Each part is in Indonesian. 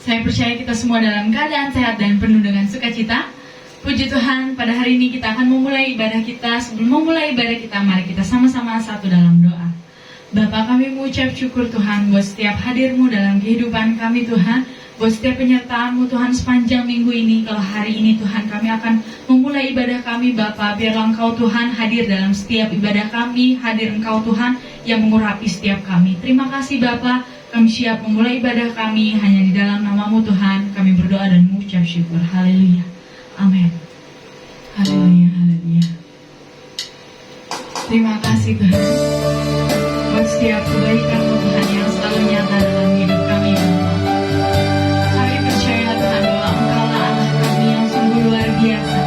Saya percaya kita semua dalam keadaan sehat dan penuh dengan sukacita. Puji Tuhan, pada hari ini kita akan memulai ibadah kita. Sebelum memulai ibadah kita, mari kita sama-sama satu dalam doa. Bapa, kami mengucap syukur Tuhan buat setiap hadir-Mu dalam kehidupan kami Tuhan, buat setiap penyertaan-Mu Tuhan sepanjang minggu ini. Kalau hari ini Tuhan kami akan memulai ibadah kami Bapa, biarlah Engkau Tuhan hadir dalam setiap ibadah kami, hadir Engkau Tuhan yang mengurapi setiap kami. Terima kasih Bapa, kami siap memulai ibadah kami hanya di dalam nama-Mu Tuhan. Kami berdoa dan mengucap syukur. Haleluya. Amin. Haleluya, haleluya. Terima kasih Tuhan buat setiap kebaikan-Mu Tuhan yang selalu nyata dalam hidup kami Bapa. Kami percaya Tuhan bahwa Engkau-lah Allah kami yang sungguh luar biasa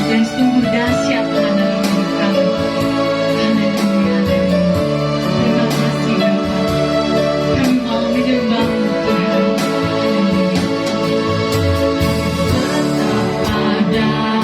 dan sungguh dahsyat Tuhan dalam hidup kami. Haleluya, haleluya. Terima kasih Bapa. Kami mau menyembah-Mu Tuhan. Haleluya. Betapa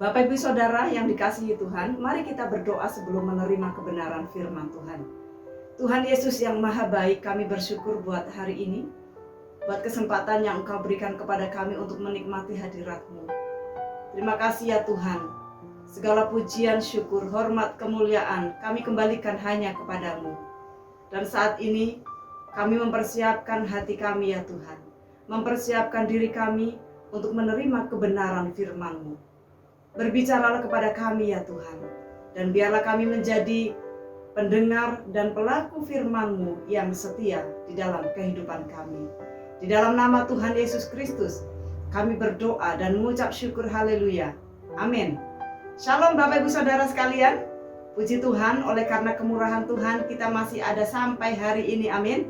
Bapak Ibu Saudara yang dikasihi Tuhan, mari kita berdoa sebelum menerima kebenaran firman Tuhan. Tuhan Yesus yang maha baik, kami bersyukur buat hari ini, buat kesempatan yang Engkau berikan kepada kami untuk menikmati hadirat-Mu. Terima kasih ya Tuhan, segala pujian, syukur, hormat, kemuliaan kami kembalikan hanya kepadamu. Dan saat ini kami mempersiapkan hati kami ya Tuhan, mempersiapkan diri kami untuk menerima kebenaran firman-Mu. Berbicaralah kepada kami ya Tuhan, dan biarlah kami menjadi pendengar dan pelaku firman-Mu yang setia di dalam kehidupan kami. Di dalam nama Tuhan Yesus Kristus, kami berdoa dan mengucap syukur haleluya. Amin. Shalom Bapak Ibu Saudara sekalian. Puji Tuhan, oleh karena kemurahan Tuhan kita masih ada sampai hari ini. Amin.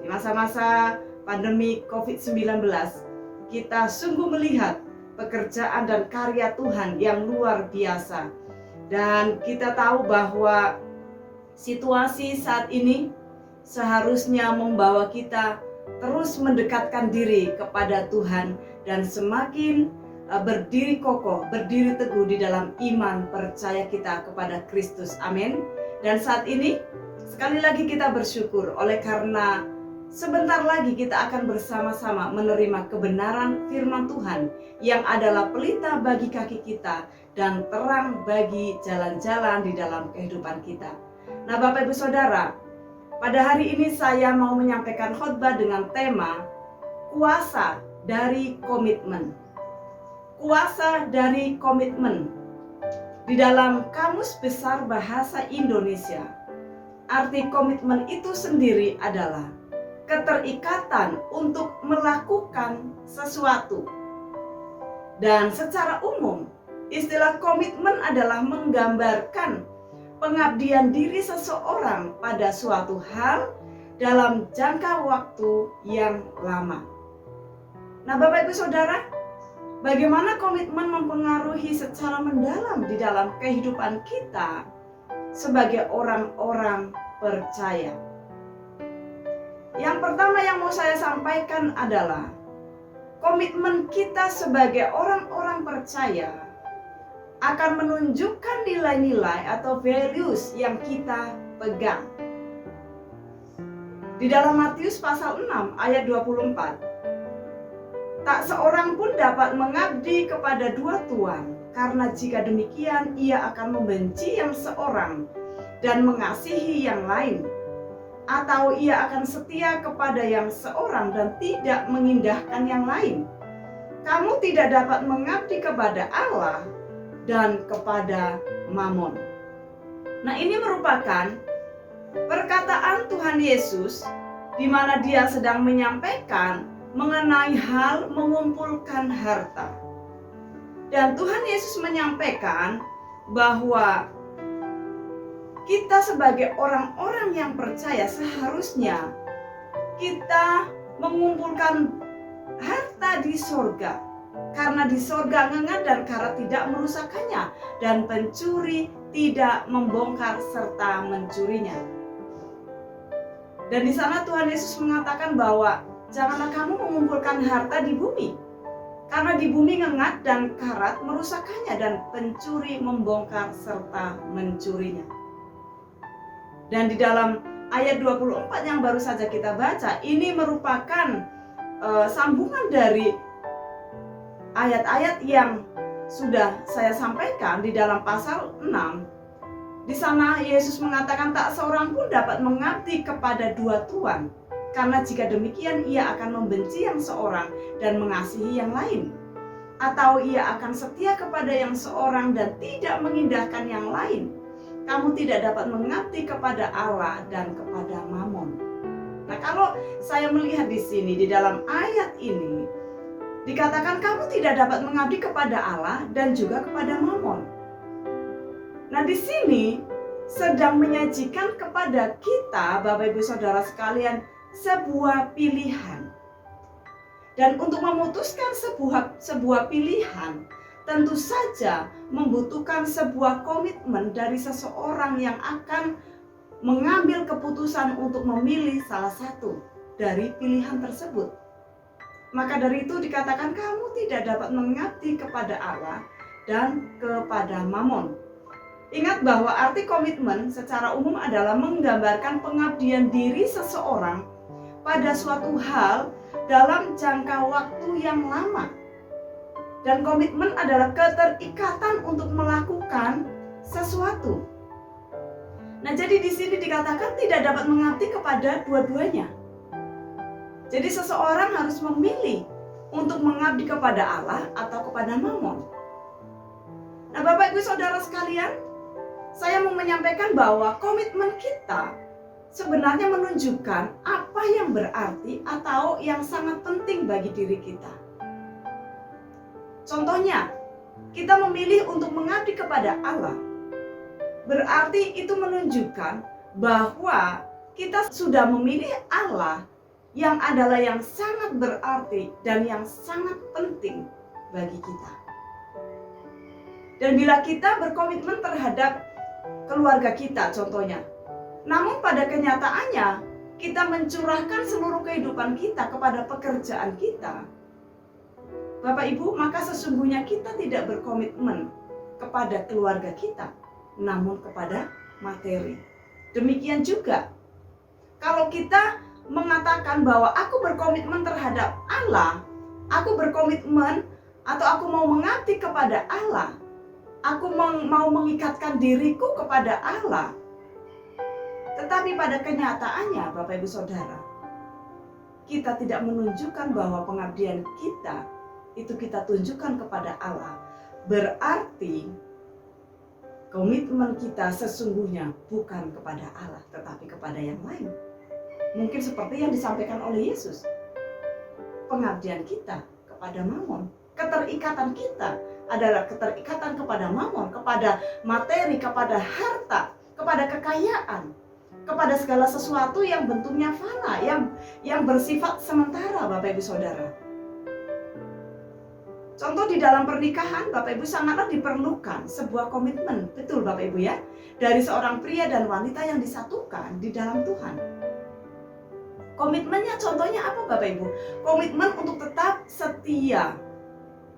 Di masa-masa pandemi COVID-19, kita sungguh melihat pekerjaan dan karya Tuhan yang luar biasa. Dan kita tahu bahwa situasi saat ini seharusnya membawa kita terus mendekatkan diri kepada Tuhan dan semakin berdiri kokoh, berdiri teguh di dalam iman percaya kita kepada Kristus. Amin. Dan saat ini sekali lagi kita bersyukur oleh karena sebentar lagi kita akan bersama-sama menerima kebenaran firman Tuhan yang adalah pelita bagi kaki kita dan terang bagi jalan-jalan di dalam kehidupan kita. Nah Bapak Ibu Saudara, pada hari ini saya mau menyampaikan khotbah dengan tema kuasa dari komitmen. Kuasa dari komitmen. Di dalam Kamus Besar Bahasa Indonesia, arti komitmen itu sendiri adalah keterikatan untuk melakukan sesuatu. Dan secara umum, istilah komitmen adalah menggambarkan pengabdian diri seseorang pada suatu hal dalam jangka waktu yang lama. Nah, Bapak Ibu Saudara, bagaimana komitmen mempengaruhi secara mendalam di dalam kehidupan kita sebagai orang-orang percaya? Yang pertama yang mau saya sampaikan adalah komitmen kita sebagai orang-orang percaya akan menunjukkan nilai-nilai atau values yang kita pegang. Di dalam Matius pasal 6 ayat 24, tak seorang pun dapat mengabdi kepada dua tuan, karena jika demikian ia akan membenci yang seorang dan mengasihi yang lain. Atau ia akan setia kepada yang seorang dan tidak mengindahkan yang lain. Kamu tidak dapat mengabdi kepada Allah dan kepada Mamon. Nah, ini merupakan perkataan Tuhan Yesus di mana dia sedang menyampaikan mengenai hal mengumpulkan harta. Dan Tuhan Yesus menyampaikan bahwa kita sebagai orang-orang yang percaya seharusnya kita mengumpulkan harta di sorga. Karena di sorga ngengat dan karat tidak merusakkannya, dan pencuri tidak membongkar serta mencurinya. Dan di sana Tuhan Yesus mengatakan bahwa janganlah kamu mengumpulkan harta di bumi, karena di bumi ngengat dan karat merusakkannya, dan pencuri membongkar serta mencurinya. Dan di dalam ayat 24 yang baru saja kita baca, ini merupakan sambungan dari ayat-ayat yang sudah saya sampaikan di dalam pasal 6. Di sana Yesus mengatakan tak seorang pun dapat mengabdi kepada dua tuan, karena jika demikian ia akan membenci yang seorang dan mengasihi yang lain. Atau ia akan setia kepada yang seorang dan tidak mengindahkan yang lain. Kamu tidak dapat mengabdi kepada Allah dan kepada Mamon. Nah, kalau saya melihat di sini di dalam ayat ini dikatakan kamu tidak dapat mengabdi kepada Allah dan juga kepada Mamon. Nah, di sini sedang menyajikan kepada kita, Bapak Ibu Saudara sekalian, sebuah pilihan. Dan untuk memutuskan sebuah pilihan, tentu saja membutuhkan sebuah komitmen dari seseorang yang akan mengambil keputusan untuk memilih salah satu dari pilihan tersebut. Maka dari itu dikatakan kamu tidak dapat mengabdi kepada Allah dan kepada mamon. Ingat bahwa arti komitmen secara umum adalah menggambarkan pengabdian diri seseorang pada suatu hal dalam jangka waktu yang lama. Dan komitmen adalah keterikatan untuk melakukan sesuatu. Nah, jadi di sini dikatakan tidak dapat mengabdi kepada dua-duanya. Jadi seseorang harus memilih untuk mengabdi kepada Allah atau kepada mamon. Nah, Bapak Ibu Saudara sekalian, saya mau menyampaikan bahwa komitmen kita sebenarnya menunjukkan apa yang berarti atau yang sangat penting bagi diri kita. Contohnya, kita memilih untuk mengabdi kepada Allah. Berarti itu menunjukkan bahwa kita sudah memilih Allah yang adalah yang sangat berarti dan yang sangat penting bagi kita. Dan bila kita berkomitmen terhadap keluarga kita contohnya, namun pada kenyataannya kita mencurahkan seluruh kehidupan kita kepada pekerjaan kita, Bapak Ibu, maka sesungguhnya kita tidak berkomitmen kepada keluarga kita, namun kepada materi. Demikian juga kalau kita mengatakan bahwa aku berkomitmen terhadap Allah, aku berkomitmen atau aku mau mengabdi kepada Allah, aku mau mengikatkan diriku kepada Allah. Tetapi pada kenyataannya, Bapak Ibu Saudara, kita tidak menunjukkan bahwa pengabdian kita itu kita tunjukkan kepada Allah. Berarti komitmen kita sesungguhnya bukan kepada Allah, tetapi kepada yang lain. Mungkin seperti yang disampaikan oleh Yesus. Pengabdian kita kepada mamon, keterikatan kita adalah keterikatan kepada mamon, kepada materi, kepada harta, kepada kekayaan, kepada segala sesuatu yang bentuknya fana, yang bersifat sementara, Bapak Ibu Saudara. Contoh di dalam pernikahan, Bapak Ibu, sangatlah diperlukan sebuah komitmen, betul Bapak Ibu ya, dari seorang pria dan wanita yang disatukan di dalam Tuhan. Komitmennya contohnya apa Bapak Ibu? Komitmen untuk tetap setia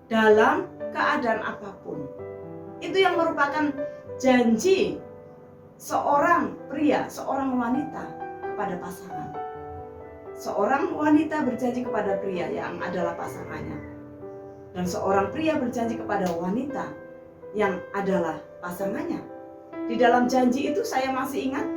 dalam keadaan apapun. Itu yang merupakan janji seorang pria, seorang wanita kepada pasangan. Seorang wanita berjanji kepada pria yang adalah pasangannya. Dan seorang pria berjanji kepada wanita yang adalah pasangannya. Di dalam janji itu saya masih ingat,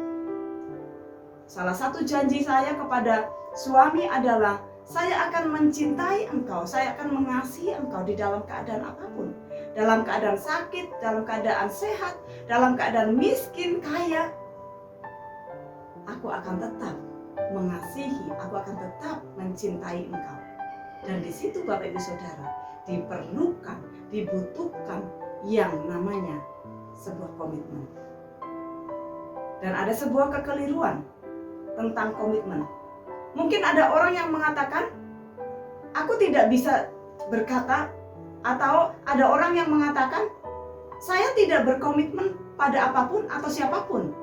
salah satu janji saya kepada suami adalah saya akan mencintai engkau, saya akan mengasihi engkau di dalam keadaan apapun. Dalam keadaan sakit, dalam keadaan sehat, dalam keadaan miskin, kaya. Aku akan tetap mengasihi, aku akan tetap mencintai engkau. Dan di situ Bapak Ibu Saudara, diperlukan, dibutuhkan yang namanya sebuah komitmen. Dan ada sebuah kekeliruan tentang komitmen. Mungkin ada orang yang mengatakan, aku tidak bisa berkata, atau ada orang yang mengatakan, saya tidak berkomitmen pada apapun atau siapapun.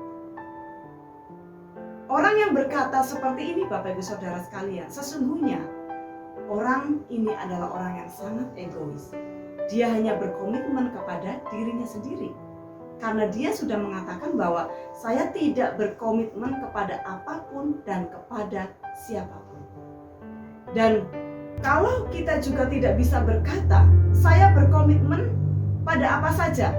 Orang yang berkata seperti ini Bapak Ibu Saudara sekalian, sesungguhnya orang ini adalah orang yang sangat egois. Dia hanya berkomitmen kepada dirinya sendiri. Karena dia sudah mengatakan bahwa saya tidak berkomitmen kepada apapun dan kepada siapapun. Dan kalau kita juga tidak bisa berkata, saya berkomitmen pada apa saja.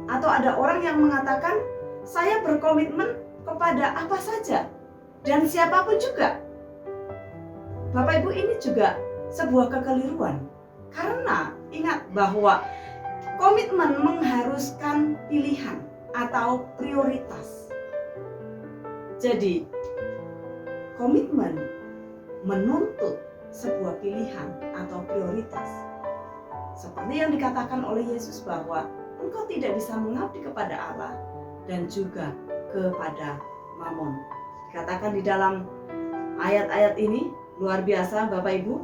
Atau ada orang yang mengatakan, saya berkomitmen kepada apa saja. Dan siapapun juga. Bapak Ibu, ini juga sebuah kekeliruan. Karena ingat bahwa komitmen mengharuskan pilihan atau prioritas. Jadi, komitmen menuntut sebuah pilihan atau prioritas. Seperti yang dikatakan oleh Yesus bahwa engkau tidak bisa mengabdi kepada Allah dan juga kepada mamon. Dikatakan di dalam ayat-ayat ini, luar biasa Bapak Ibu.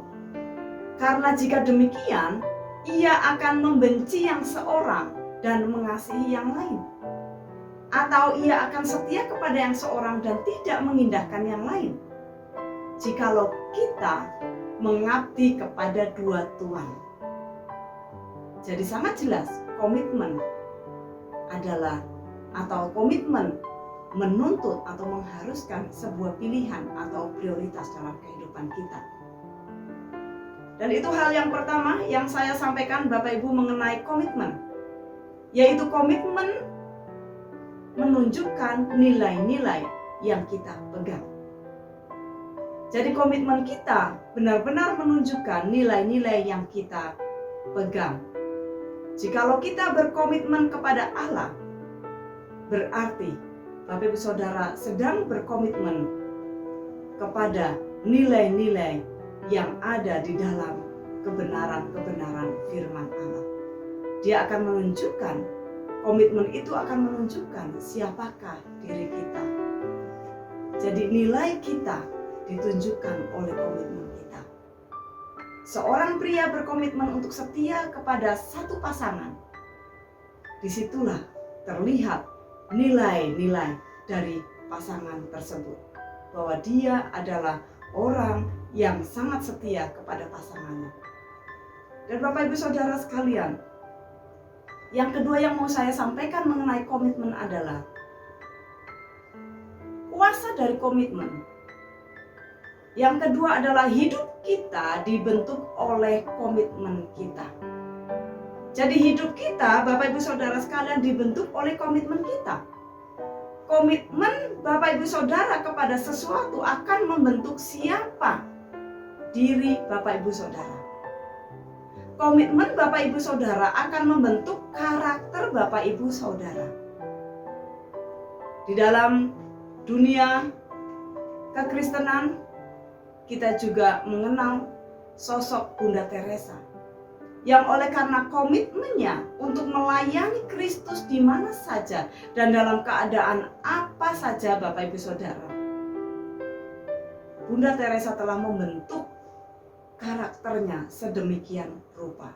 Karena jika demikian, ia akan membenci yang seorang dan mengasihi yang lain. Atau ia akan setia kepada yang seorang dan tidak mengindahkan yang lain. Jikalau kita mengabdi kepada dua tuan. Jadi sangat jelas komitmen adalah atau komitmen menuntut atau mengharuskan sebuah pilihan atau prioritas dalam kehidupan kita. Dan itu hal yang pertama yang saya sampaikan Bapak Ibu mengenai komitmen, yaitu komitmen menunjukkan nilai-nilai yang kita pegang. Jadi komitmen kita benar-benar menunjukkan nilai-nilai yang kita pegang. Jikalau kita berkomitmen kepada Allah, berarti Bapak Ibu Saudara sedang berkomitmen kepada nilai-nilai yang ada di dalam kebenaran-kebenaran firman Allah. Dia akan menunjukkan, komitmen itu akan menunjukkan siapakah diri kita. Jadi nilai kita ditunjukkan oleh komitmen kita. Seorang pria berkomitmen untuk setia kepada satu pasangan. Disitulah terlihat nilai-nilai dari pasangan tersebut, bahwa dia adalah orang yang sangat setia kepada pasangannya. Dan Bapak Ibu Saudara sekalian, yang kedua yang mau saya sampaikan mengenai komitmen adalah kuasa dari komitmen. Yang kedua adalah hidup kita dibentuk oleh komitmen kita. Jadi hidup kita, Bapak Ibu Saudara sekalian, dibentuk oleh komitmen kita. Komitmen Bapak Ibu Saudara kepada sesuatu akan membentuk siapa diri Bapak Ibu Saudara. Komitmen Bapak Ibu Saudara akan membentuk karakter Bapak Ibu Saudara. Di dalam dunia kekristenan, kita juga mengenal sosok Bunda Teresa, yang oleh karena komitmennya untuk melayani Kristus di mana saja dan dalam keadaan apa saja Bapak Ibu Saudara, Bunda Teresa telah membentuk karakternya sedemikian rupa.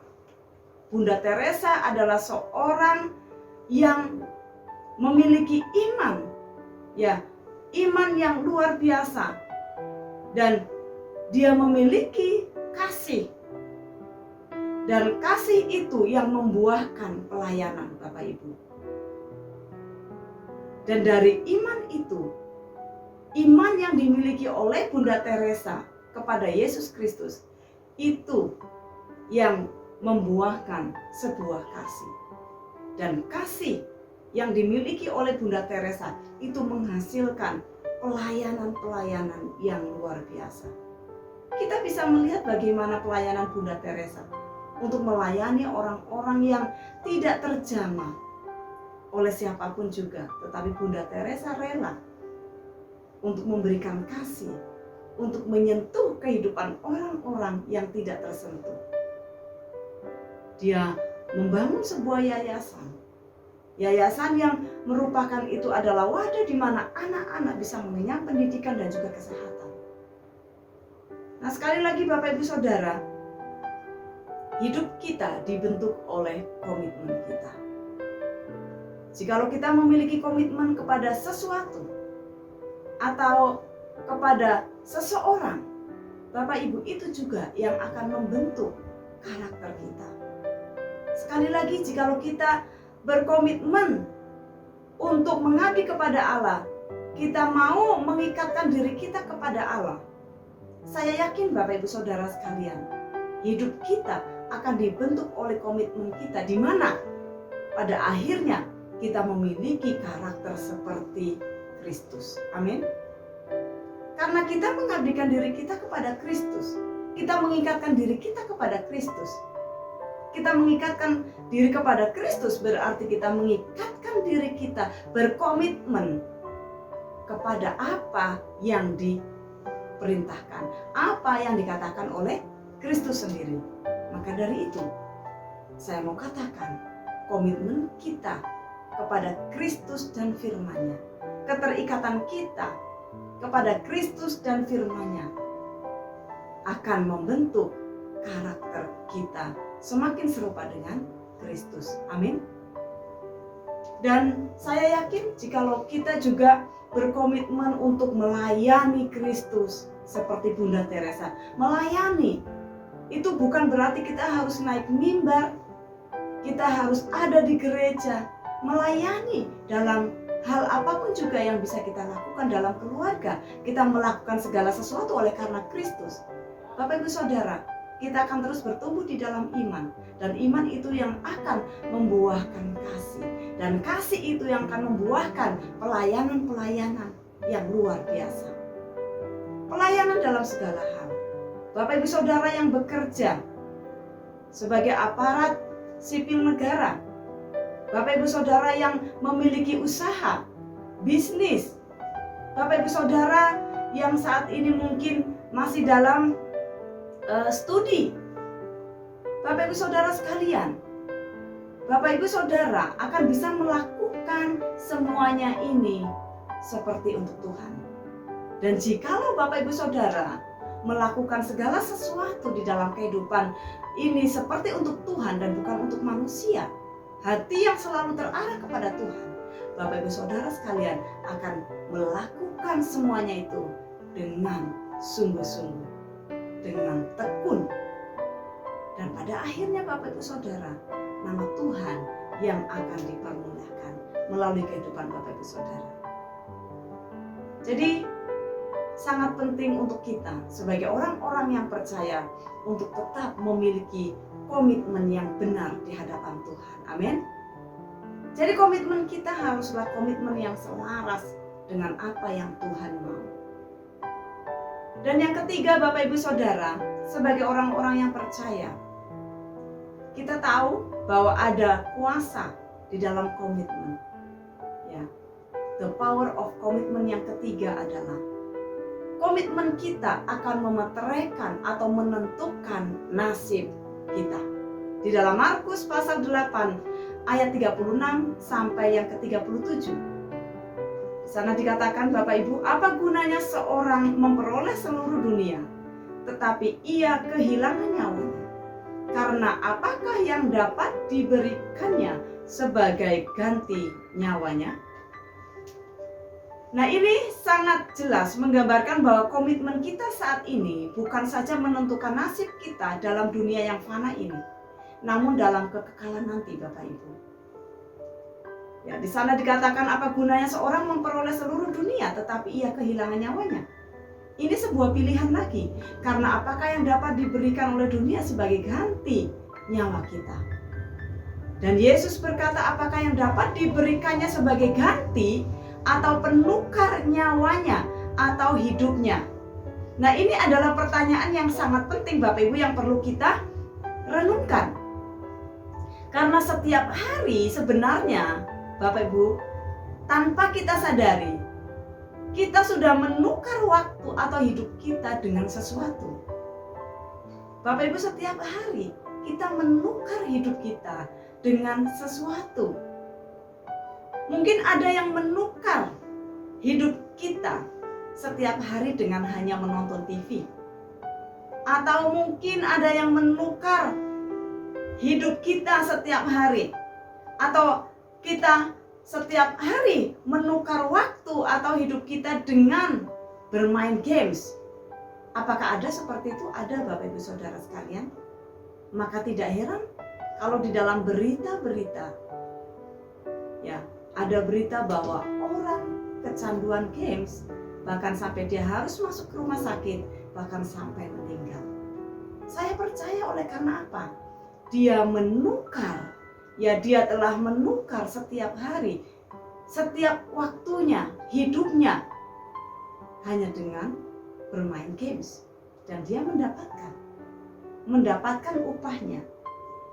Bunda Teresa adalah seorang yang memiliki iman, iman yang luar biasa, dan dia memiliki kasih. Dan kasih itu yang membuahkan pelayanan Bapak Ibu. Dan dari iman itu, iman yang dimiliki oleh Bunda Teresa kepada Yesus Kristus, itu yang membuahkan sebuah kasih. Dan kasih yang dimiliki oleh Bunda Teresa itu menghasilkan pelayanan-pelayanan yang luar biasa. Kita bisa melihat bagaimana pelayanan Bunda Teresa untuk melayani orang-orang yang tidak terjamah oleh siapapun juga. Tetapi Bunda Teresa rela untuk memberikan kasih, untuk menyentuh kehidupan orang-orang yang tidak tersentuh. Dia membangun sebuah yayasan yang merupakan itu adalah wadah di mana anak-anak bisa mengenyam pendidikan dan juga kesehatan. Nah, sekali lagi Bapak Ibu Saudara, hidup kita dibentuk oleh komitmen kita. Jikalau kita memiliki komitmen kepada sesuatu atau kepada seseorang, Bapak Ibu, itu juga yang akan membentuk karakter kita. Sekali lagi, jikalau kita berkomitmen untuk mengabdi kepada Allah, kita mau mengikatkan diri kita kepada Allah, saya yakin Bapak Ibu Saudara sekalian, hidup kita akan dibentuk oleh komitmen kita, di mana pada akhirnya kita memiliki karakter seperti Kristus. Amin. Karena kita mengabdikan diri kita kepada Kristus, kita mengikatkan diri kita kepada Kristus. Kita mengikatkan diri kepada Kristus berarti kita mengikatkan diri kita, berkomitmen kepada apa yang diperintahkan, apa yang dikatakan oleh Kristus sendiri. Maka dari itu, saya mau katakan komitmen kita kepada Kristus dan firman-Nya, keterikatan kita kepada Kristus dan firman-Nya akan membentuk karakter kita semakin serupa dengan Kristus. Amin. Dan saya yakin jikalau kita juga berkomitmen untuk melayani Kristus seperti Bunda Teresa. Melayani itu bukan berarti kita harus naik mimbar, Kita harus ada di gereja, melayani dalam hal apapun juga yang bisa kita lakukan dalam keluarga. Kita melakukan segala sesuatu oleh karena Kristus. Bapak Ibu Saudara, kita akan terus bertumbuh di dalam iman. Dan iman itu yang akan membuahkan kasih. Dan kasih itu yang akan membuahkan pelayanan-pelayanan yang luar biasa. Pelayanan dalam segala hal. Bapak Ibu Saudara yang bekerja sebagai aparat sipil negara, Bapak Ibu Saudara yang memiliki usaha, bisnis, Bapak Ibu Saudara yang saat ini mungkin masih dalam studi, Bapak Ibu Saudara sekalian, Bapak Ibu Saudara akan bisa melakukan semuanya ini seperti untuk Tuhan. Dan jikalau Bapak Ibu Saudara melakukan segala sesuatu di dalam kehidupan ini seperti untuk Tuhan dan bukan untuk manusia, hati yang selalu terarah kepada Tuhan, Bapak Ibu Saudara sekalian akan melakukan semuanya itu dengan sungguh-sungguh, dengan tekun. Dan pada akhirnya Bapak Ibu Saudara, nama Tuhan yang akan dipermuliakan melalui kehidupan Bapak Ibu Saudara. Jadi sangat penting untuk kita sebagai orang-orang yang percaya untuk tetap memiliki komitmen yang benar di hadapan Tuhan. Amin. Jadi komitmen kita haruslah komitmen yang selaras dengan apa yang Tuhan mau. Dan yang ketiga, Bapak Ibu Saudara, sebagai orang-orang yang percaya, kita tahu bahwa ada kuasa di dalam komitmen. Ya. The power of commitment yang ketiga adalah komitmen kita akan memeteraikan atau menentukan nasib kita. Di dalam Markus pasal 8 ayat 36 sampai yang ke-37. Di sana dikatakan, Bapak Ibu, apa gunanya seorang memperoleh seluruh dunia tetapi ia kehilangan nyawanya? Karena apakah yang dapat diberikannya sebagai ganti nyawanya? Nah, ini sangat jelas menggambarkan bahwa komitmen kita saat ini bukan saja menentukan nasib kita dalam dunia yang fana ini, namun dalam kekekalan nanti, Bapak Ibu. Ya, di sana dikatakan apa gunanya seorang memperoleh seluruh dunia tetapi ia kehilangan nyawanya. Ini sebuah pilihan lagi, karena apakah yang dapat diberikan oleh dunia sebagai ganti nyawa kita? Dan Yesus berkata, apakah yang dapat diberikannya sebagai ganti atau penukar nyawanya atau hidupnya? Nah, ini adalah pertanyaan yang sangat penting Bapak Ibu yang perlu kita renungkan. Karena setiap hari sebenarnya Bapak Ibu, tanpa kita sadari, kita sudah menukar waktu atau hidup kita dengan sesuatu. Bapak Ibu, setiap hari kita menukar hidup kita dengan sesuatu. Mungkin ada yang menukar hidup kita setiap hari dengan hanya menonton TV. Atau mungkin ada yang menukar hidup kita setiap hari. Atau kita setiap hari menukar waktu atau hidup kita dengan bermain games. Apakah ada seperti itu? Ada, Bapak Ibu Saudara sekalian. Maka tidak heran kalau di dalam berita-berita, ya, ada berita bahwa orang kecanduan games, bahkan sampai dia harus masuk ke rumah sakit, bahkan sampai meninggal. Saya percaya oleh karena apa? Dia menukar, ya, dia telah menukar setiap hari, setiap waktunya, hidupnya hanya dengan bermain games. Dan dia mendapatkan upahnya.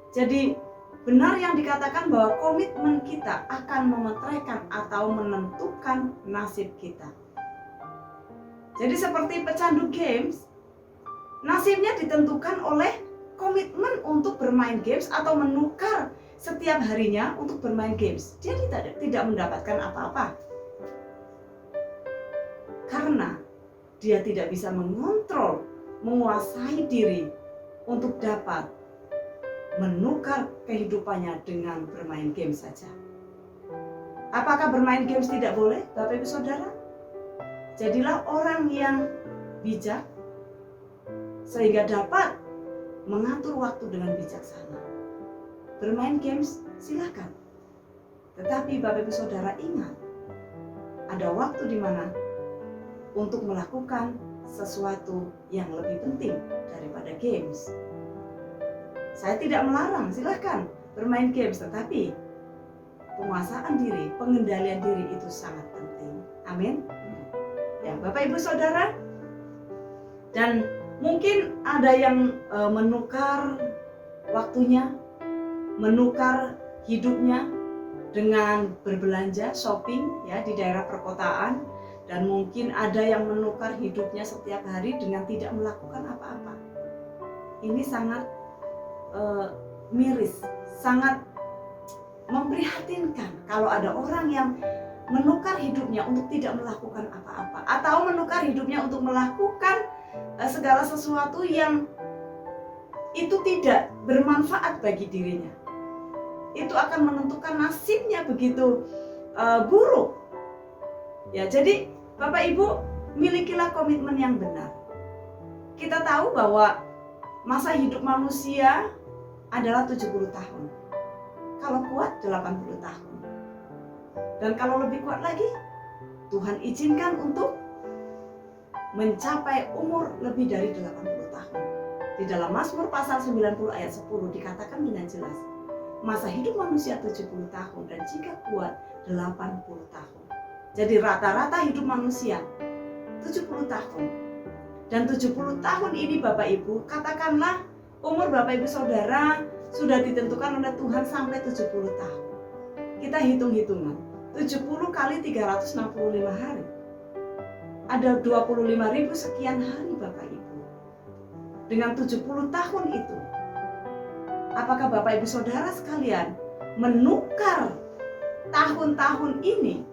Jadi benar yang dikatakan bahwa komitmen kita akan memeteraikan atau menentukan nasib kita. Jadi seperti pecandu games, nasibnya ditentukan oleh komitmen untuk bermain games atau menukar setiap harinya untuk bermain games. Dia tidak mendapatkan apa-apa. Karena dia tidak bisa mengontrol, menguasai diri untuk dapat menukar kehidupannya dengan bermain game saja. Apakah bermain games tidak boleh, Bapak Ibu Saudara? Jadilah orang yang bijak sehingga dapat mengatur waktu dengan bijaksana. bermain games, silakan. Tetapi Bapak Ibu Saudara ingat, ada waktu di mana untuk melakukan sesuatu yang lebih penting daripada games. Saya tidak melarang, silakan bermain games, tetapi penguasaan diri, pengendalian diri itu sangat penting. Amin. Ya, Bapak Ibu Saudara, dan mungkin ada yang menukar waktunya, menukar hidupnya dengan berbelanja, shopping ya di daerah perkotaan, dan mungkin ada yang menukar hidupnya setiap hari dengan tidak melakukan apa-apa. Ini sangat miris, sangat memprihatinkan kalau ada orang yang menukar hidupnya untuk tidak melakukan apa-apa, atau menukar hidupnya untuk melakukan segala sesuatu yang itu tidak bermanfaat bagi dirinya. Itu akan menentukan nasibnya begitu buruk. Ya, jadi Bapak Ibu, milikilah komitmen yang benar. Kita tahu bahwa masa hidup manusia adalah 70 tahun. Kalau kuat 80 tahun. Dan kalau lebih kuat lagi, Tuhan izinkan untuk mencapai umur lebih dari 80 tahun. Di dalam Mazmur pasal 90 ayat 10 dikatakan dengan jelas, masa hidup manusia 70 tahun dan jika kuat 80 tahun. Jadi rata-rata hidup manusia 70 tahun. Dan 70 tahun ini Bapak Ibu, katakanlah umur Bapak Ibu Saudara sudah ditentukan oleh Tuhan sampai 70 tahun. Kita hitung-hitungan, 70 kali 365 hari. Ada 25.000 sekian hari Bapak Ibu. Dengan 70 tahun itu, apakah Bapak Ibu Saudara sekalian menukar tahun-tahun ini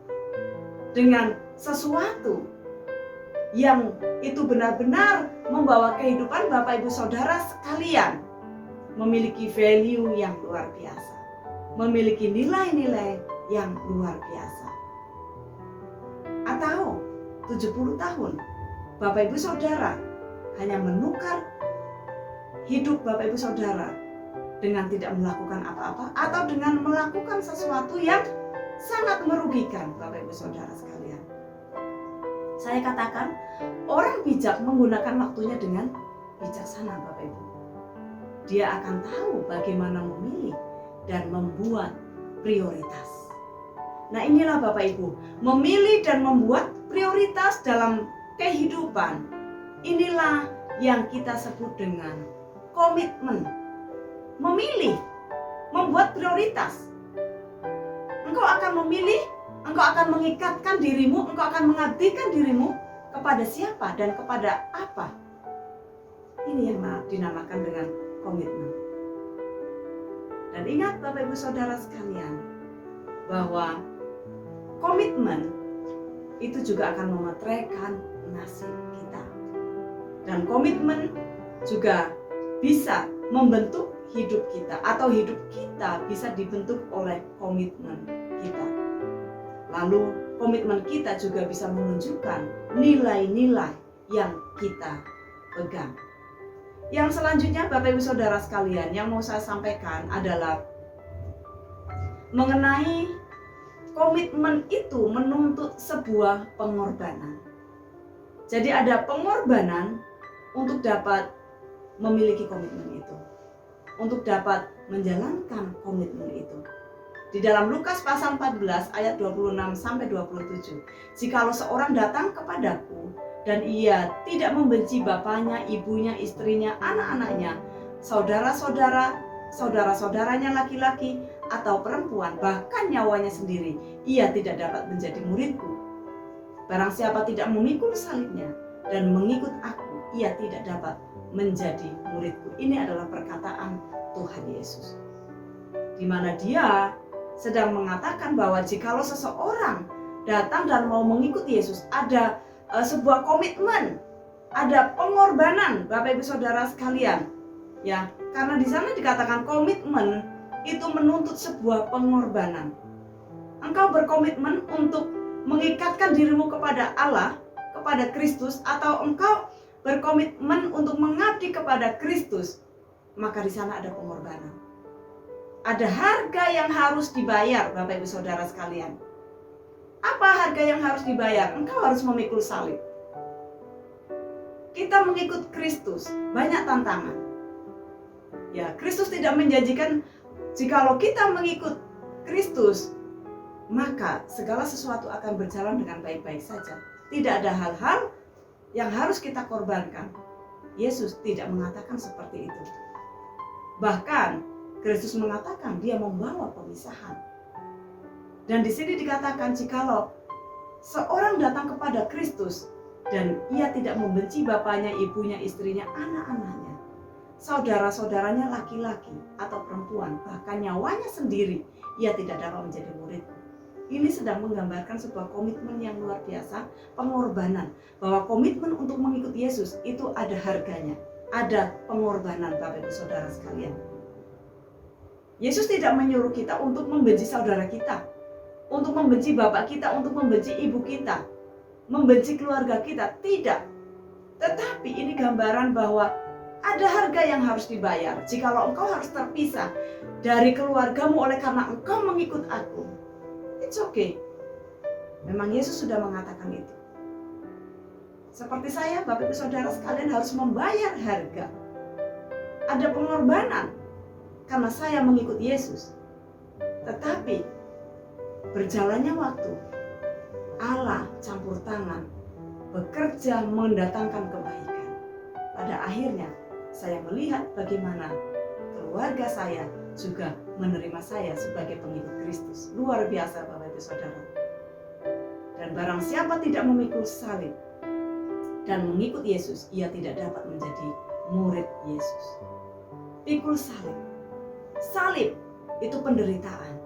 dengan sesuatu yang itu benar-benar membawa kehidupan Bapak Ibu Saudara sekalian memiliki value yang luar biasa, memiliki nilai-nilai yang luar biasa? Atau 70 tahun Bapak Ibu Saudara hanya menukar hidup Bapak Ibu Saudara dengan tidak melakukan apa-apa, atau dengan melakukan sesuatu yang sangat merugikan Bapak Ibu Saudara sekalian. Saya katakan, orang bijak menggunakan waktunya dengan bijaksana Bapak Ibu. Dia akan tahu bagaimana memilih dan membuat prioritas. Nah, inilah Bapak Ibu, memilih dan membuat prioritas dalam kehidupan. Inilah yang kita sebut dengan komitmen. Memilih, membuat prioritas. Engkau akan memilih, engkau akan mengikatkan dirimu, engkau akan mengabdikan dirimu kepada siapa dan kepada apa. Ini yang dinamakan dengan komitmen. Dan ingat Bapak Ibu Saudara sekalian, bahwa komitmen itu juga akan memeteraikan nasib kita. Dan komitmen juga bisa membentuk hidup kita, atau hidup kita bisa dibentuk oleh komitmen kita. Lalu komitmen kita juga bisa menunjukkan nilai-nilai yang kita pegang. Yang selanjutnya Bapak Ibu Saudara sekalian, yang mau saya sampaikan adalah mengenai komitmen itu menuntut sebuah pengorbanan. Jadi ada pengorbanan untuk dapat memiliki komitmen itu, untuk dapat menjalankan komitmen itu. Di dalam Lukas pasal 14 ayat 26 sampai 27, jikalau seorang datang kepadaku dan ia tidak membenci bapaknya, ibunya, istrinya, anak-anaknya, saudara-saudaranya laki-laki atau perempuan, bahkan nyawanya sendiri, ia tidak dapat menjadi muridku. Barang siapa tidak memikul salibnya dan mengikut aku, ia tidak dapat menjadi muridku. Ini adalah perkataan Tuhan Yesus, di mana dia sedang mengatakan bahwa jikalau seseorang datang dan mau mengikuti Yesus, ada sebuah komitmen, ada pengorbanan Bapak Ibu Saudara sekalian. Ya, karena di sana dikatakan komitmen itu menuntut sebuah pengorbanan. Engkau berkomitmen untuk mengikatkan dirimu kepada Allah, kepada Kristus, atau engkau berkomitmen untuk mengabdi kepada Kristus, maka di sana ada pengorbanan. Ada harga yang harus dibayar, Bapak Ibu Saudara sekalian. Apa harga yang harus dibayar? Engkau harus memikul salib. Kita mengikut Kristus, banyak tantangan. Ya, Kristus tidak menjanjikan jikalau kita mengikut Kristus, maka segala sesuatu akan berjalan dengan baik-baik saja. Tidak ada hal-hal yang harus kita korbankan. Yesus tidak mengatakan seperti itu. Bahkan Kristus mengatakan dia membawa pemisahan. Dan di sini dikatakan jikalau seorang datang kepada Kristus dan ia tidak membenci bapaknya, ibunya, istrinya, anak-anaknya, saudara-saudaranya laki-laki atau perempuan, bahkan nyawanya sendiri, ia tidak dapat menjadi muridku. Ini sedang menggambarkan sebuah komitmen yang luar biasa, pengorbanan. Bahwa komitmen untuk mengikut Yesus itu ada harganya, ada pengorbanan, Bapak Ibu Saudara sekalian. Yesus tidak menyuruh kita untuk membenci saudara kita, untuk membenci bapak kita, untuk membenci ibu kita, membenci keluarga kita, tidak. Tetapi ini gambaran bahwa ada harga yang harus dibayar. Jikalau engkau harus terpisah dari keluargamu oleh karena engkau mengikut aku, it's okay. Memang Yesus sudah mengatakan itu. Seperti saya, Bapak Ibu Saudara sekalian harus membayar harga. Ada pengorbanan karena saya mengikut Yesus. Tetapi berjalannya waktu, Allah campur tangan, bekerja mendatangkan kebaikan. Pada akhirnya saya melihat bagaimana keluarga saya juga menerima saya sebagai pengikut Kristus. Luar biasa, Bapak Ibu Saudara. Dan barang siapa tidak memikul salib dan mengikut Yesus, ia tidak dapat menjadi murid Yesus. Pikul salib. Salib itu penderitaan.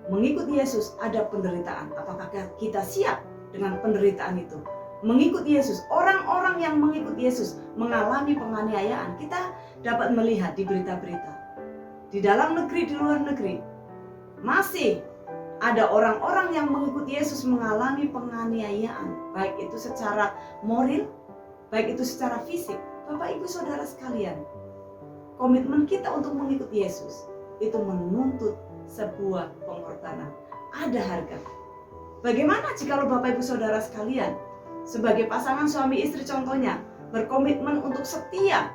Mengikut Yesus ada penderitaan. Apakah kita siap dengan penderitaan itu? Mengikut Yesus, orang-orang yang mengikut Yesus mengalami penganiayaan. Kita dapat melihat di berita-berita. Di dalam negeri, di luar negeri, masih ada orang-orang yang mengikut Yesus mengalami penganiayaan. Baik itu secara moral, baik itu secara fisik. Bapak Ibu Saudara sekalian, komitmen kita untuk mengikut Yesus itu menuntut sebuah pengorbanan. Ada harga. Bagaimana jika Bapak Ibu Saudara sekalian sebagai pasangan suami istri contohnya berkomitmen untuk setia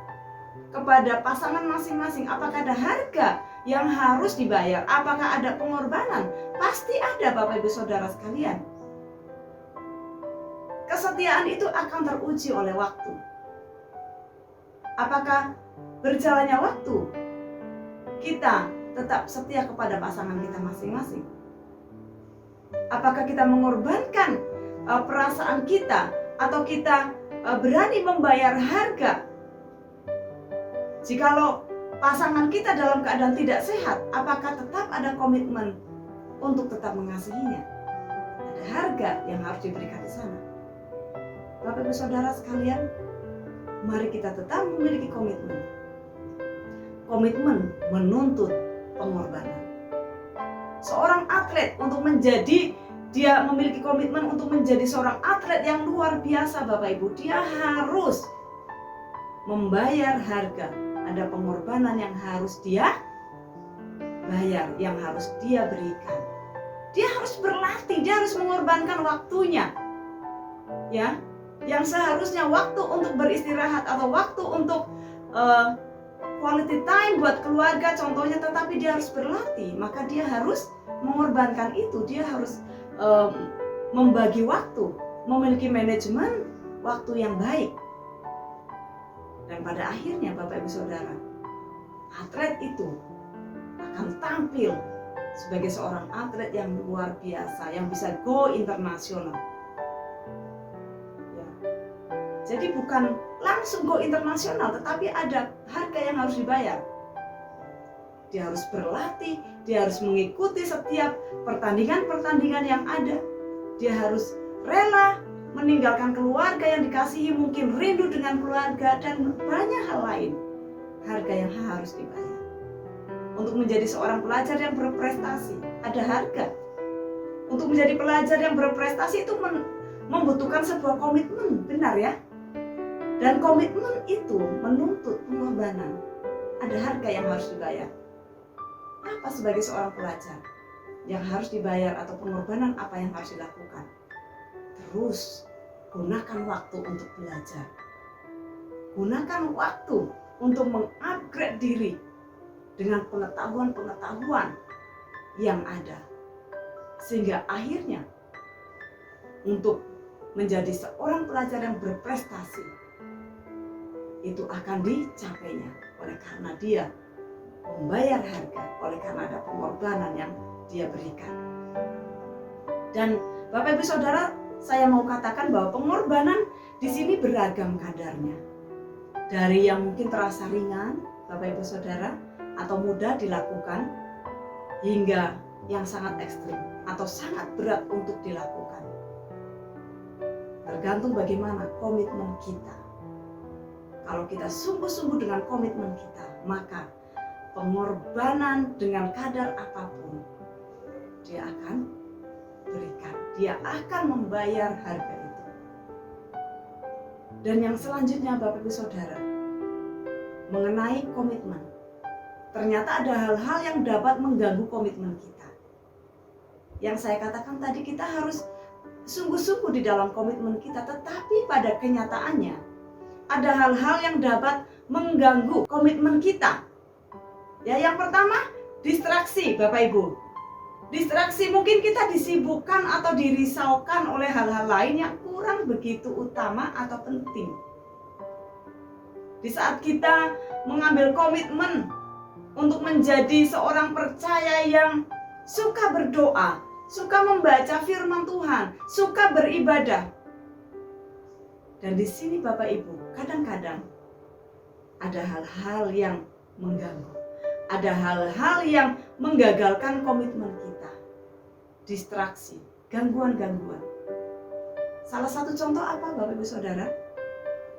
kepada pasangan masing-masing? Apakah ada harga yang harus dibayar? Apakah ada pengorbanan? Pasti ada, Bapak Ibu Saudara sekalian. Kesetiaan itu akan teruji oleh waktu. Apakah berjalannya waktu kita tetap setia kepada pasangan kita masing-masing? Apakah kita mengorbankan perasaan kita atau kita berani membayar harga? Jikalau pasangan kita dalam keadaan tidak sehat, apakah tetap ada komitmen untuk tetap mengasihinya? Ada harga yang harus diberikan di sana. Bapak Ibu Saudara sekalian, mari kita tetap memiliki komitmen. Komitmen menuntut pengorbanan. Seorang atlet dia memiliki komitmen untuk menjadi seorang atlet yang luar biasa, Bapak Ibu. Dia harus membayar harga. Ada pengorbanan yang harus dia bayar, yang harus dia berikan. Dia harus berlatih, dia harus mengorbankan waktunya. Ya, yang seharusnya waktu untuk beristirahat atau waktu untuk quality time buat keluarga contohnya, tetapi dia harus berlatih, maka dia harus mengorbankan itu. Dia harus membagi waktu, memiliki manajemen waktu yang baik. Dan pada akhirnya Bapak Ibu Saudara, atlet itu akan tampil sebagai seorang atlet yang luar biasa, yang bisa go internasional. Ya. Jadi bukan langsung go internasional, tetapi ada harga yang harus dibayar. Dia harus berlatih, dia harus mengikuti setiap pertandingan-pertandingan yang ada. Dia harus rela meninggalkan keluarga yang dikasihi, mungkin rindu dengan keluarga, dan banyak hal lain. Harga yang harus dibayar. Untuk menjadi seorang pelajar yang berprestasi, ada harga. Untuk menjadi pelajar yang berprestasi itu membutuhkan sebuah komitmen, benar ya? Dan komitmen itu menuntut pengorbanan. Ada harga yang harus dibayar. apa sebagai seorang pelajar yang harus dibayar atau pengorbanan apa yang harus dilakukan? Terus gunakan waktu untuk belajar. Gunakan waktu untuk mengupgrade diri dengan pengetahuan-pengetahuan yang ada. Sehingga akhirnya untuk menjadi seorang pelajar yang berprestasi itu akan dicapainya oleh karena dia membayar harga, oleh karena ada pengorbanan yang dia berikan. Dan Bapak Ibu Saudara, saya mau katakan bahwa pengorbanan di sini beragam kadarnya. Dari yang mungkin terasa ringan, Bapak Ibu Saudara, atau mudah dilakukan, hingga yang sangat ekstrim atau sangat berat untuk dilakukan. Tergantung bagaimana komitmen kita. Kalau kita sungguh-sungguh dengan komitmen kita, maka pengorbanan dengan kadar apapun dia akan berikan, dia akan membayar harga itu. Dan yang selanjutnya Bapak Ibu Saudara, mengenai komitmen, ternyata ada hal-hal yang dapat mengganggu komitmen kita. Yang saya katakan tadi, kita harus sungguh-sungguh di dalam komitmen kita, tetapi pada kenyataannya ada hal-hal yang dapat mengganggu komitmen kita. Ya, yang pertama, distraksi Bapak Ibu. Distraksi, mungkin kita disibukkan atau dirisaukan oleh hal-hal lain yang kurang begitu utama atau penting. Di saat kita mengambil komitmen untuk menjadi seorang percaya yang suka berdoa, suka membaca firman Tuhan, suka beribadah. Dan di sini Bapak Ibu, kadang-kadang ada hal-hal yang mengganggu. Ada hal-hal yang menggagalkan komitmen kita. Distraksi, gangguan-gangguan. Salah satu contoh apa Bapak Ibu Saudara?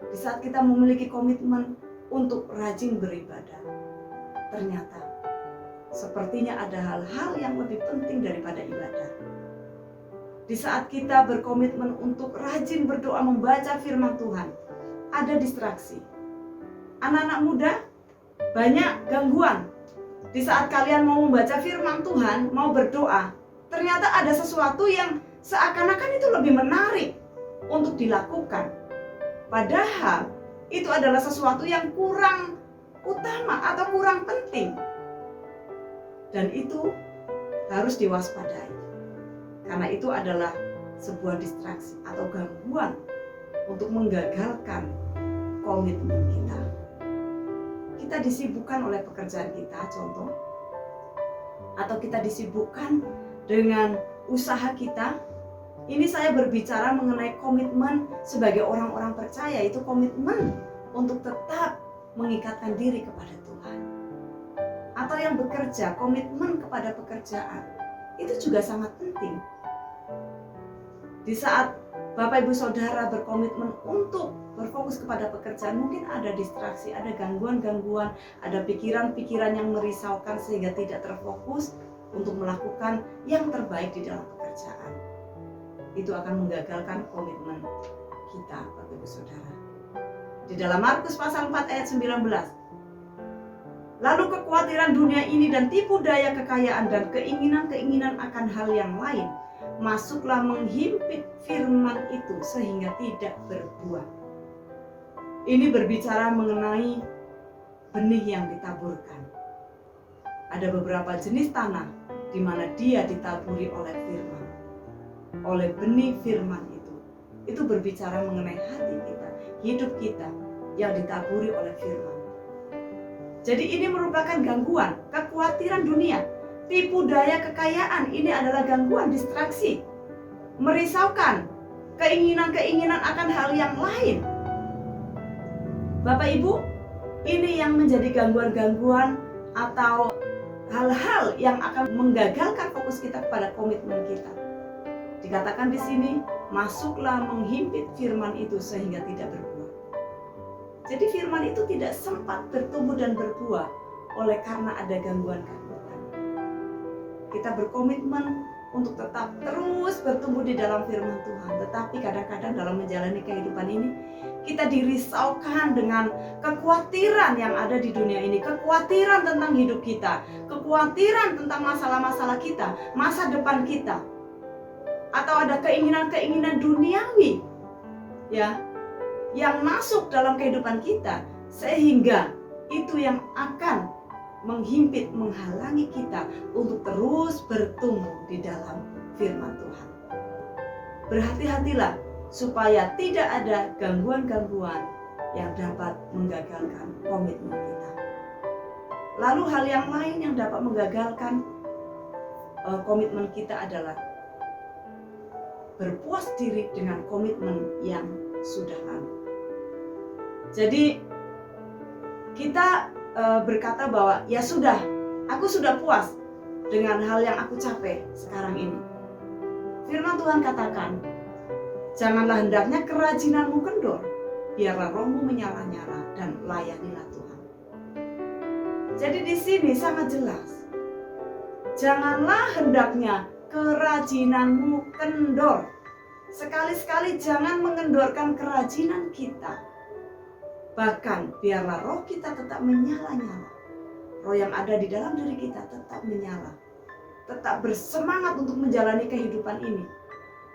Di saat kita memiliki komitmen untuk rajin beribadah, ternyata sepertinya ada hal-hal yang lebih penting daripada ibadah. Di saat kita berkomitmen untuk rajin berdoa membaca firman Tuhan, ada distraksi. Anak-anak muda, banyak gangguan. Di saat kalian mau membaca firman Tuhan, mau berdoa, ternyata ada sesuatu yang seakan-akan itu lebih menarik untuk dilakukan. Padahal itu adalah sesuatu yang kurang utama atau kurang penting. Dan itu harus diwaspadai. Karena itu adalah sebuah distraksi atau gangguan untuk menggagalkan komitmen kita. Kita disibukkan oleh pekerjaan kita, contoh. Atau kita disibukkan dengan usaha kita. Ini saya berbicara mengenai komitmen sebagai orang-orang percaya, itu komitmen untuk tetap mengikatkan diri kepada Tuhan. Atau yang bekerja, komitmen kepada pekerjaan, itu juga sangat penting. Di saat Bapak Ibu Saudara berkomitmen untuk berfokus kepada pekerjaan, mungkin ada distraksi, ada gangguan-gangguan, ada pikiran-pikiran yang merisaukan sehingga tidak terfokus untuk melakukan yang terbaik di dalam pekerjaan. Itu akan menggagalkan komitmen kita, Bapak Ibu Saudara. Di dalam Markus pasal 4 ayat 19. Lalu kekhawatiran dunia ini dan tipu daya kekayaan dan keinginan-keinginan akan hal yang lain masuklah menghimpit firman itu sehingga tidak berbuah. Ini berbicara mengenai benih yang ditaburkan. Ada beberapa jenis tanah di mana dia ditaburi oleh firman, oleh benih firman itu. Itu berbicara mengenai hati kita, hidup kita yang ditaburi oleh firman. Jadi ini merupakan gangguan, kekhawatiran dunia, tipu daya kekayaan, ini adalah gangguan, distraksi, merisaukan, keinginan-keinginan akan hal yang lain. Bapak Ibu, ini yang menjadi gangguan-gangguan atau hal-hal yang akan menggagalkan fokus kita kepada komitmen kita. Dikatakan di sini, masuklah menghimpit firman itu sehingga tidak berbuah. Jadi firman itu tidak sempat bertumbuh dan berbuah oleh karena ada gangguan-gangguan. Kita berkomitmen untuk tetap terus bertumbuh di dalam firman Tuhan. Tetapi kadang-kadang dalam menjalani kehidupan ini, kita dirisaukan dengan kekhawatiran yang ada di dunia ini, kekhawatiran tentang hidup kita, kekhawatiran tentang masalah-masalah kita, masa depan kita, atau ada keinginan-keinginan duniawi ya yang masuk dalam kehidupan kita, sehingga itu yang akan menghimpit, menghalangi kita untuk terus bertumbuh di dalam firman Tuhan. Berhati-hatilah supaya tidak ada gangguan-gangguan yang dapat menggagalkan komitmen kita. Lalu hal yang lain yang dapat menggagalkan komitmen kita adalah berpuas diri dengan komitmen yang sudah lalu. Jadi kita berkata bahwa ya sudah, aku sudah puas dengan hal yang aku capai sekarang ini. Firman Tuhan katakan, janganlah hendaknya kerajinanmu kendor, biarlah rohmu menyala-nyala dan layanilah Tuhan. Jadi di sini sangat jelas, janganlah hendaknya kerajinanmu kendor. Sekali-sekali jangan mengendorkan kerajinan kita. Bahkan biarlah roh kita tetap menyala-nyala. Roh yang ada di dalam diri kita tetap menyala. Tetap bersemangat untuk menjalani kehidupan ini.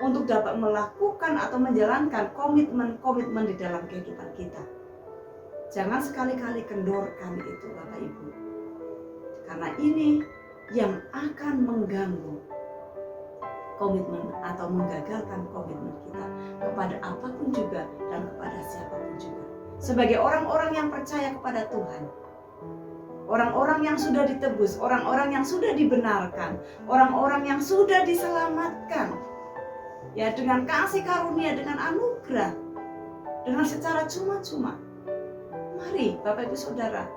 Untuk dapat melakukan atau menjalankan komitmen-komitmen di dalam kehidupan kita. Jangan sekali-kali kendorkan itu Bapak Ibu. Karena ini yang akan mengganggu komitmen atau menggagalkan komitmen kita kepada apapun juga dan kepada siapapun juga. Sebagai orang-orang yang percaya kepada Tuhan, orang-orang yang sudah ditebus, orang-orang yang sudah dibenarkan, orang-orang yang sudah diselamatkan, ya dengan kasih karunia, dengan anugerah, dengan secara cuma-cuma. Mari Bapak Ibu Saudara,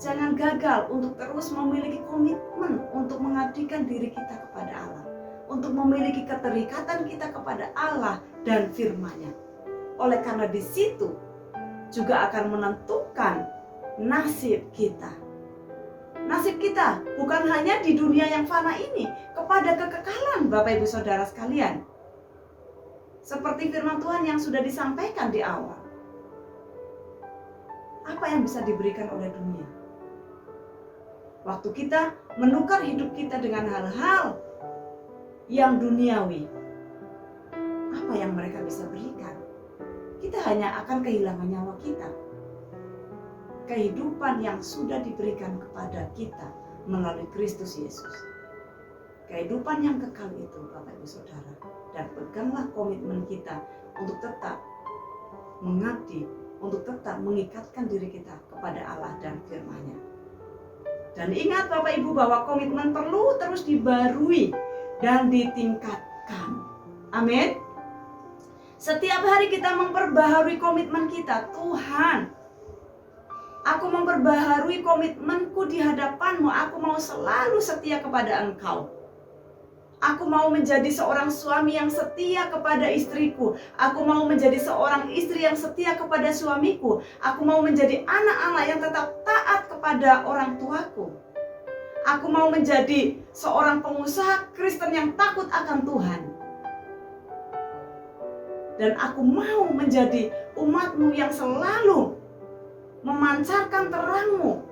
jangan gagal untuk terus memiliki komitmen untuk mengabdikan diri kita kepada Allah, untuk memiliki keterikatan kita kepada Allah dan firman-Nya. Oleh karena di situ juga akan menentukan nasib kita. Nasib kita bukan hanya di dunia yang fana ini, kepada kekekalan Bapak Ibu Saudara sekalian. Seperti firman Tuhan yang sudah disampaikan di awal. Apa yang bisa diberikan oleh dunia? Waktu kita menukar hidup kita dengan hal-hal yang duniawi, apa yang mereka bisa berikan? Kita hanya akan kehilangan nyawa kita. Kehidupan yang sudah diberikan kepada kita melalui Kristus Yesus. Kehidupan yang kekal itu Bapak Ibu Saudara. Dan peganglah komitmen kita untuk tetap mengabdi, untuk tetap mengikatkan diri kita kepada Allah dan firman-Nya. Dan ingat Bapak Ibu bahwa komitmen perlu terus dibarui dan ditingkatkan. Amin. Setiap hari kita memperbaharui komitmen kita. Tuhan, aku memperbaharui komitmenku di hadapan-Mu. Aku mau selalu setia kepada Engkau. Aku mau menjadi seorang suami yang setia kepada istriku. Aku mau menjadi seorang istri yang setia kepada suamiku. Aku mau menjadi anak-anak yang tetap taat kepada orang tuaku. Aku mau menjadi seorang pengusaha Kristen yang takut akan Tuhan. Dan aku mau menjadi umat-Mu yang selalu memancarkan terang-Mu.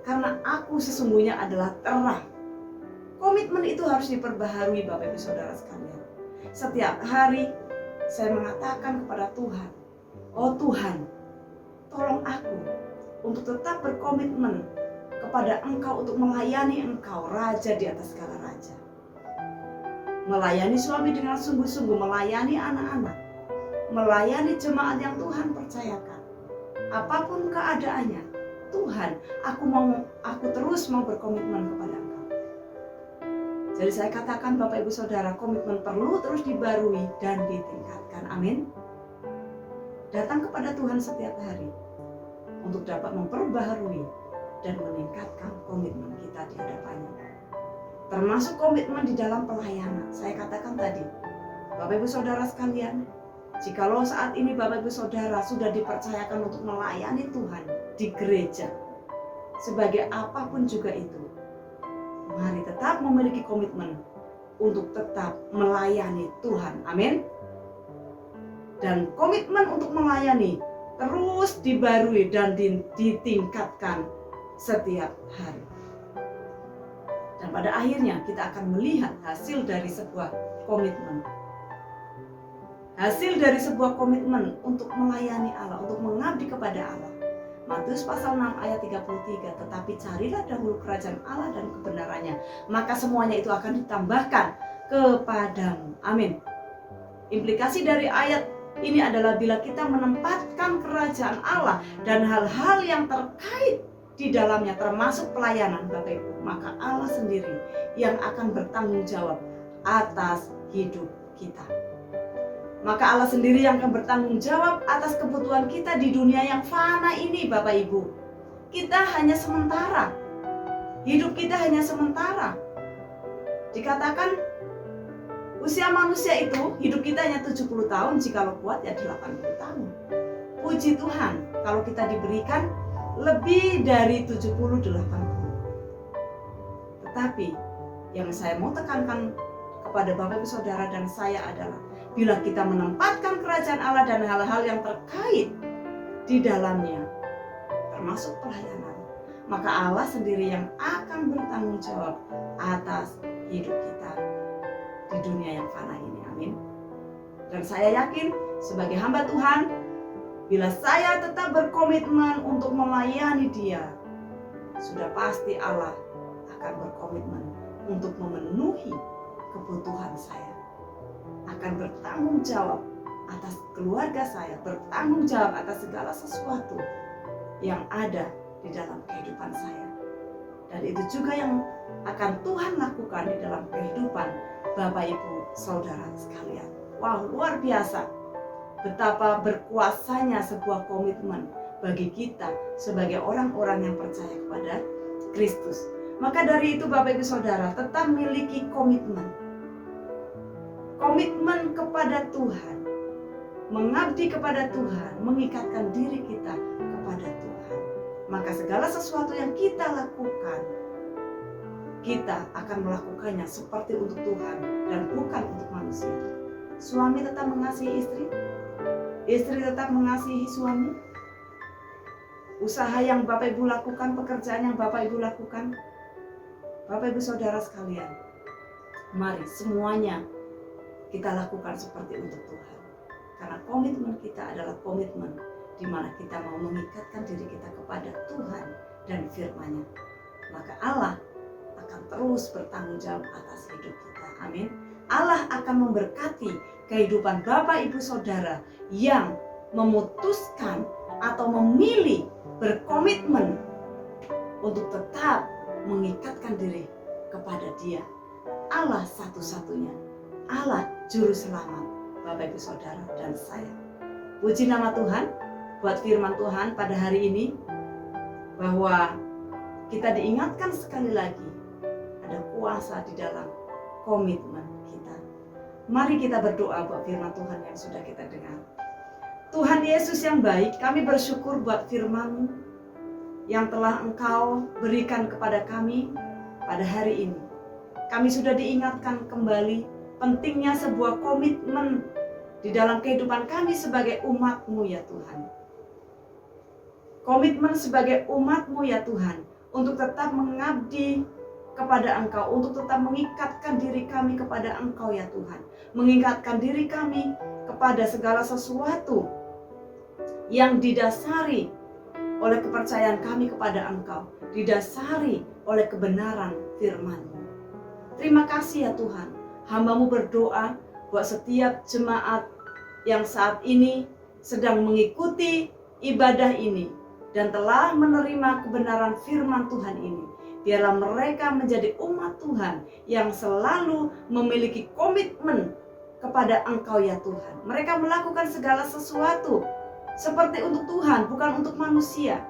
Karena aku sesungguhnya adalah terang. Komitmen itu harus diperbaharui Bapak Ibu Saudara sekalian. Setiap hari saya mengatakan kepada Tuhan, oh Tuhan, tolong aku untuk tetap berkomitmen kepada Engkau, untuk melayani Engkau, Raja di atas segala raja. Melayani suami dengan sungguh-sungguh, melayani anak-anak, melayani jemaat yang Tuhan percayakan. Apapun keadaannya, Tuhan, aku terus mau berkomitmen kepada Engkau. Jadi saya katakan Bapak Ibu Saudara, komitmen perlu terus dibarui dan ditingkatkan. Amin. Datang kepada Tuhan setiap hari untuk dapat memperbaharui dan meningkatkan komitmen kita di hadapan-Nya. Termasuk komitmen di dalam pelayanan. Saya katakan tadi, Bapak Ibu Saudara sekalian, jikalau saat ini Bapak Ibu Saudara sudah dipercayakan untuk melayani Tuhan di gereja, sebagai apapun juga itu, mari tetap memiliki komitmen untuk tetap melayani Tuhan. Amin. Dan komitmen untuk melayani terus dibarui dan ditingkatkan setiap hari. Dan pada akhirnya kita akan melihat hasil dari sebuah komitmen. Hasil dari sebuah komitmen untuk melayani Allah, untuk mengabdi kepada Allah. Matius pasal 6 ayat 33, tetapi carilah dahulu kerajaan Allah dan kebenarannya, maka semuanya itu akan ditambahkan kepadamu. Amin. Implikasi dari ayat ini adalah bila kita menempatkan kerajaan Allah dan hal-hal yang terkait di dalamnya termasuk pelayanan Bapak Ibu, maka Allah sendiri yang akan bertanggung jawab atas hidup kita. Maka Allah sendiri yang akan bertanggung jawab atas kebutuhan kita di dunia yang fana ini, Bapak Ibu. Kita hanya sementara. Hidup kita hanya sementara. Dikatakan usia manusia itu, hidup kita hanya 70 tahun, jikalau kuat ya 80 tahun. Puji Tuhan, kalau kita diberikan lebih dari 70-80. Tetapi yang saya mau tekankan kepada Bapak Ibu Saudara dan saya adalah bila kita menempatkan kerajaan Allah dan hal-hal yang terkait di dalamnya, termasuk pelayanan, maka Allah sendiri yang akan bertanggung jawab atas hidup kita di dunia yang fana ini. Amin. Dan saya yakin sebagai hamba Tuhan, bila saya tetap berkomitmen untuk melayani Dia, sudah pasti Allah akan berkomitmen untuk memenuhi kebutuhan saya, akan bertanggung jawab atas keluarga saya, bertanggung jawab atas segala sesuatu yang ada di dalam kehidupan saya. Dan itu juga yang akan Tuhan lakukan di dalam kehidupan Bapak Ibu Saudara sekalian. Wow, luar biasa betapa berkuasanya sebuah komitmen bagi kita sebagai orang-orang yang percaya kepada Kristus. Maka dari itu Bapak Ibu Saudara, tetap miliki komitmen. Komitmen kepada Tuhan, mengabdi kepada Tuhan, mengikatkan diri kita kepada Tuhan. Maka segala sesuatu yang kita lakukan, kita akan melakukannya seperti untuk Tuhan dan bukan untuk manusia. Suami tetap mengasihi istri, istri tetap mengasihi suami. Usaha yang Bapak Ibu lakukan, pekerjaan yang Bapak Ibu lakukan, Bapak Ibu Saudara sekalian, mari semuanya kita lakukan seperti untuk Tuhan. Karena komitmen kita adalah komitmen di mana kita mau mengikatkan diri kita kepada Tuhan dan firman-Nya. Maka Allah akan terus bertanggung jawab atas hidup kita. Amin. Allah akan memberkati kehidupan Bapak Ibu Saudara yang memutuskan atau memilih berkomitmen untuk tetap mengikatkan diri kepada Dia. Allah satu-satunya, Allah Juru Selamat Bapak Ibu Saudara dan saya. Puji nama Tuhan buat firman Tuhan pada hari ini, bahwa kita diingatkan sekali lagi ada kuasa di dalam komitmen kita. Mari kita berdoa buat firman Tuhan yang sudah kita dengar. Tuhan Yesus yang baik, kami bersyukur buat firman-Mu yang telah Engkau berikan kepada kami pada hari ini. Kami sudah diingatkan kembali pentingnya sebuah komitmen di dalam kehidupan kami sebagai umat-Mu ya Tuhan. Komitmen sebagai umat-Mu ya Tuhan, untuk tetap mengabdi kepada Engkau, untuk tetap mengikatkan diri kami kepada Engkau ya Tuhan. Mengikatkan diri kami kepada segala sesuatu yang didasari oleh kepercayaan kami kepada Engkau, didasari oleh kebenaran firman-Mu. Terima kasih ya Tuhan. Hamba-Mu berdoa buat setiap jemaat yang saat ini sedang mengikuti ibadah ini dan telah menerima kebenaran firman Tuhan ini. Biarlah mereka menjadi umat Tuhan yang selalu memiliki komitmen kepada Engkau ya Tuhan. Mereka melakukan segala sesuatu seperti untuk Tuhan, bukan untuk manusia.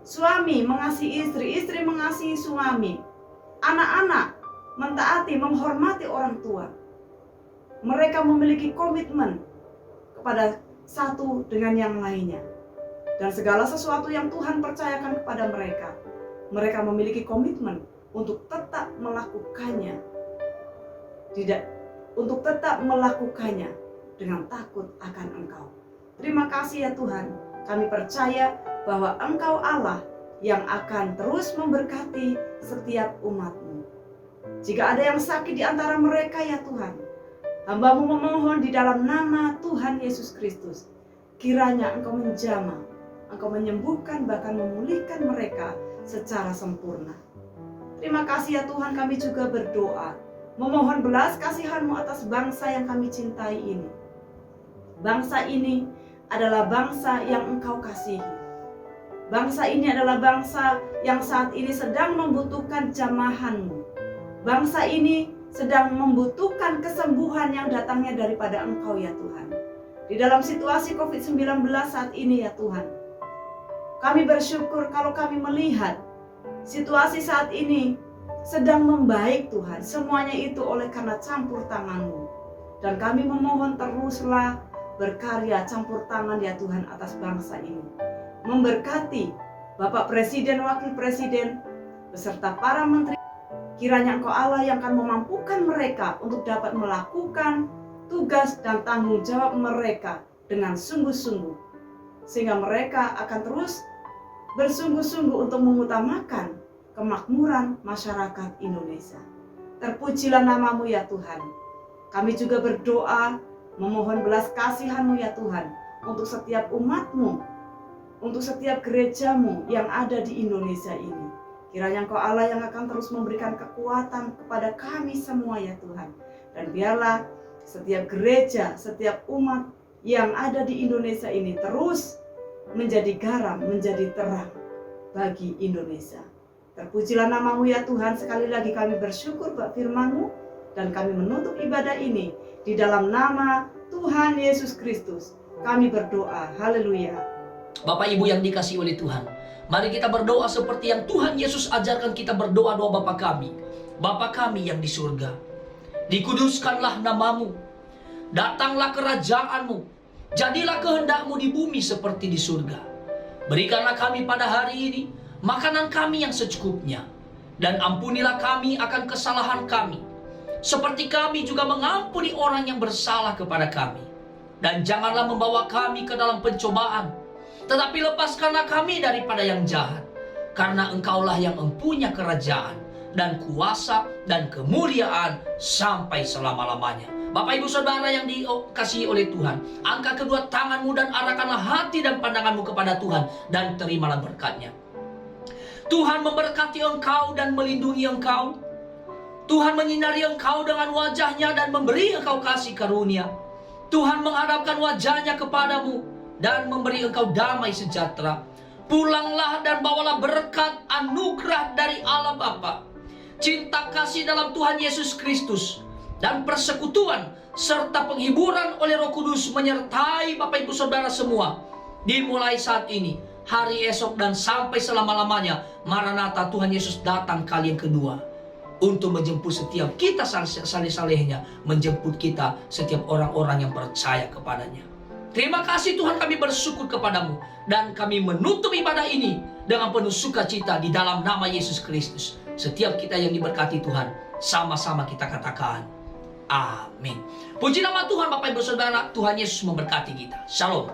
Suami mengasihi istri, istri mengasihi suami. Anak-anak mentaati, menghormati orang tua. Mereka memiliki komitmen kepada satu dengan yang lainnya. Dan segala sesuatu yang Tuhan percayakan kepada mereka, mereka memiliki komitmen untuk tetap melakukannya untuk tetap melakukannya dengan takut akan Engkau. Terima kasih ya Tuhan, kami percaya bahwa Engkau Allah yang akan terus memberkati setiap umat-Mu. Jika ada yang sakit di antara mereka ya Tuhan, hamba-Mu memohon di dalam nama Tuhan Yesus Kristus, kiranya Engkau menjamah, Engkau menyembuhkan bahkan memulihkan mereka secara sempurna. Terima kasih ya Tuhan, kami juga berdoa, memohon belas kasihan-Mu atas bangsa yang kami cintai ini. Bangsa ini adalah bangsa yang Engkau kasihi. Bangsa ini adalah bangsa yang saat ini sedang membutuhkan jamahan-Mu. Bangsa ini sedang membutuhkan kesembuhan yang datangnya daripada Engkau ya Tuhan. Di dalam situasi COVID-19 saat ini ya Tuhan, kami bersyukur kalau kami melihat situasi saat ini sedang membaik Tuhan. Semuanya itu oleh karena campur tangan-Mu. Dan kami memohon teruslah berkarya campur tangan ya Tuhan atas bangsa ini. Memberkati Bapak Presiden, Wakil Presiden, beserta para menteri. Kiranya Engkau Allah yang akan memampukan mereka untuk dapat melakukan tugas dan tanggung jawab mereka dengan sungguh-sungguh. Sehingga mereka akan terus bersungguh-sungguh untuk mengutamakan kemakmuran masyarakat Indonesia. Terpujilah nama-Mu ya Tuhan. Kami juga berdoa memohon belas kasihan-Mu ya Tuhan untuk setiap umat-Mu, untuk setiap gereja-Mu yang ada di Indonesia ini. Kiranya Engkau Allah yang akan terus memberikan kekuatan kepada kami semua ya Tuhan. Dan biarlah setiap gereja, setiap umat yang ada di Indonesia ini terus menjadi garam, menjadi terang bagi Indonesia. Terpujilah nama-Mu ya Tuhan. Sekali lagi kami bersyukur buat firman-Mu, dan kami menutup ibadah ini di dalam nama Tuhan Yesus Kristus. Kami berdoa. Haleluya. Bapak Ibu yang dikasihi oleh Tuhan, mari kita berdoa seperti yang Tuhan Yesus ajarkan kita berdoa doa Bapa kami. Bapa kami yang di surga, dikuduskanlah nama-Mu, datanglah kerajaan-Mu, jadilah kehendak-Mu di bumi seperti di surga. Berikanlah kami pada hari ini makanan kami yang secukupnya, dan ampunilah kami akan kesalahan kami, seperti kami juga mengampuni orang yang bersalah kepada kami. Dan janganlah membawa kami ke dalam pencobaan, tetapi lepaskanlah kami daripada yang jahat. Karena Engkaulah yang mempunyai kerajaan dan kuasa dan kemuliaan sampai selama-lamanya. Bapak Ibu Saudara yang dikasihi oleh Tuhan, angkat kedua tangan-Mu dan arahkanlah hati dan pandangan-Mu kepada Tuhan, dan terimalah berkat-Nya. Tuhan memberkati engkau dan melindungi engkau. Tuhan menyinari engkau dengan wajah-Nya dan memberi engkau kasih karunia. Tuhan menghadapkan wajah-Nya kepadamu dan memberi engkau damai sejahtera. Pulanglah dan bawalah berkat anugerah dari Allah Bapa, cinta kasih dalam Tuhan Yesus Kristus, dan persekutuan serta penghiburan oleh Roh Kudus menyertai Bapak Ibu Saudara semua, dimulai saat ini, hari esok, dan sampai selama-lamanya. Maranatha, Tuhan Yesus datang kali yang kedua untuk menjemput setiap kita saleh-salehnya, menjemput kita setiap orang-orang yang percaya kepadanya. Terima kasih Tuhan, kami bersyukur kepadamu, dan kami menutup ibadah ini dengan penuh sukacita di dalam nama Yesus Kristus. Setiap kita yang diberkati Tuhan, sama-sama kita katakan amin. Puji nama Tuhan. Bapak Ibu Saudara, Tuhan Yesus memberkati kita. Shalom.